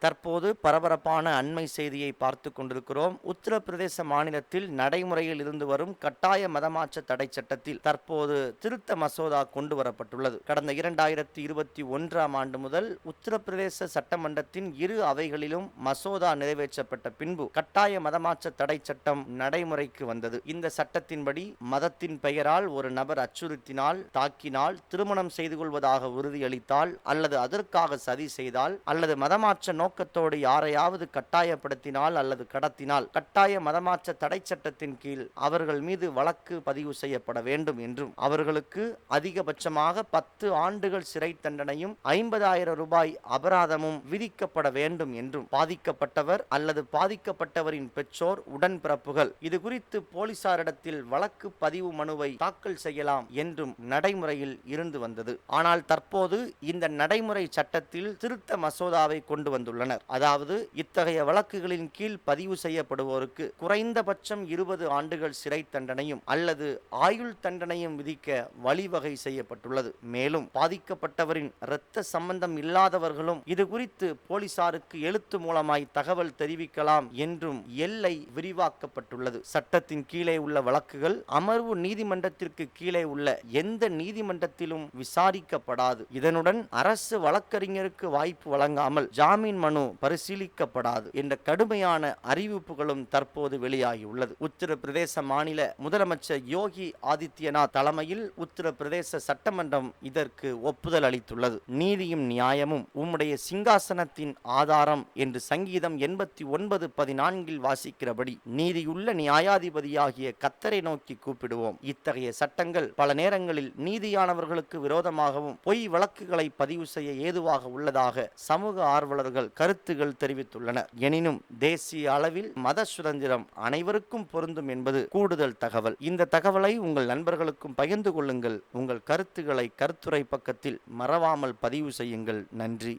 தற்போது பரபரப்பான அண்மை செய்தியை பார்த்து கொண்டிருக்கிறோம். உத்தரப்பிரதேச மாநிலத்தில் நடைமுறையில் இருந்து வரும் கட்டாய மதமாற்ற தடை சட்டத்தில் தற்போது திருத்த மசோதா கொண்டு வரப்பட்டுள்ளது. கடந்த 2021ஆம் ஆண்டு முதல் உத்தரப்பிரதேச சட்டமன்றத்தின் இரு அவைகளிலும் மசோதா நிறைவேற்றப்பட்ட பின்பு கட்டாய மதமாற்ற தடை சட்டம் நடைமுறைக்கு வந்தது. இந்த சட்டத்தின்படி மதத்தின் பெயரால் ஒரு நபர் அச்சுறுத்தினால், தாக்கினால், திருமணம் செய்து கொள்வதாக உறுதியளித்தால் அல்லது அதற்காக சதி செய்தால் அல்லது மதமாற்ற நோக்கத்தோடு யாரையாவது கட்டாயப்படுத்தினால் அல்லது கடத்தினால் கட்டாய மதமாற்ற தடை சட்டத்தின் கீழ் அவர்கள் மீது வழக்கு பதிவு செய்யப்பட வேண்டும் என்றும் அவர்களுக்கு அதிகபட்சமாக 10 ஆண்டுகள் சிறை தண்டனையும் 50,000 ரூபாய் அபராதமும் விதிக்கப்பட வேண்டும் என்றும் பாதிக்கப்பட்டவர் அல்லது பாதிக்கப்பட்டவரின் பெற்றோர், உடன்பிறப்புகள் இது குறித்து போலீசாரிடத்தில் வழக்கு பதிவு மனுவை தாக்கல் செய்யலாம் என்றும் நடைமுறையில் இருந்து வந்தது. ஆனால் தற்போது இந்த நடைமுறை சட்டத்தில் திருத்த மசோதாவை கொண்டு வந்துள்ளனர். அதாவது இத்தகைய வழக்குகளின் கீழ் பதிவு செய்யப்படுவோருக்கு குறைந்தபட்சம் 20 ஆண்டுகள் சிறை தண்டனையும் அல்லது ஆயுள் தண்டனையும் விதிக்க வழிவகை செய்யப்பட்டுள்ளது. மேலும் பாதிக்கப்பட்டவரின் இரத்த சம்பந்தம் இல்லாதவர்களும் இது குறித்து போலீசாருக்கு எழுத்து மூலமாய் தகவல் தெரிவிக்கலாம் என்றும் எல்லை விரிவாக்கப்பட்டுள்ளது. சட்டத்தின் கீழே உள்ள வழக்குகள் அமர்வு நீதிமன்றத்திற்கு கீழே உள்ள எந்த நீதிமன்றத்திலும் விசாரிக்கப்படாது. இதனுடன் அரசு வழக்கறிஞருக்கு வாய்ப்பு வழங்காமல் ஜாமீன் மனு பரிசீலிக்கப்படாது என்ற கடுமையான அறிவிப்புகளும் தற்போது வெளியாகியுள்ளது. உத்தரப்பிரதேச மாநில முதலமைச்சர் யோகி ஆதித்யநாத் தலைமையில் உத்தரப்பிரதேச சட்டமன்றம் இதற்கு ஒப்புதல் அளித்துள்ளது. நீதியும் நியாயமும் உம்முடைய சிங்காசனத்தின் ஆதாரம் என்று சங்கீதம் 89:14 வாசிக்கிறபடி நீதியுள்ள நியாயாதிபதியாகிய கர்த்தரை நோக்கி கூப்பிடுவோம். இத்தகைய சட்டங்கள் பல நேரங்களில் நீதியானவர்களுக்கு விரோதமாகவும் பொய் வழக்குகளை பதிவு செய்ய ஏதுவாக உள்ளதாக சமூக ஆர்வலர்கள் கருத்துகள் தெரிவித்துள்ளனர். எனினும் தேசிய அளவில் மத சுதந்திரம் அனைவருக்கும் பொருந்தும் என்பது கூடுதல் தகவல். இந்த தகவலை உங்கள் நண்பர்களுக்கும் பகிர்ந்து கொள்ளுங்கள். உங்கள் கருத்துக்களை கருத்துரை பக்கத்தில் மறவாமல் பதிவு செய்யுங்கள். நன்றி.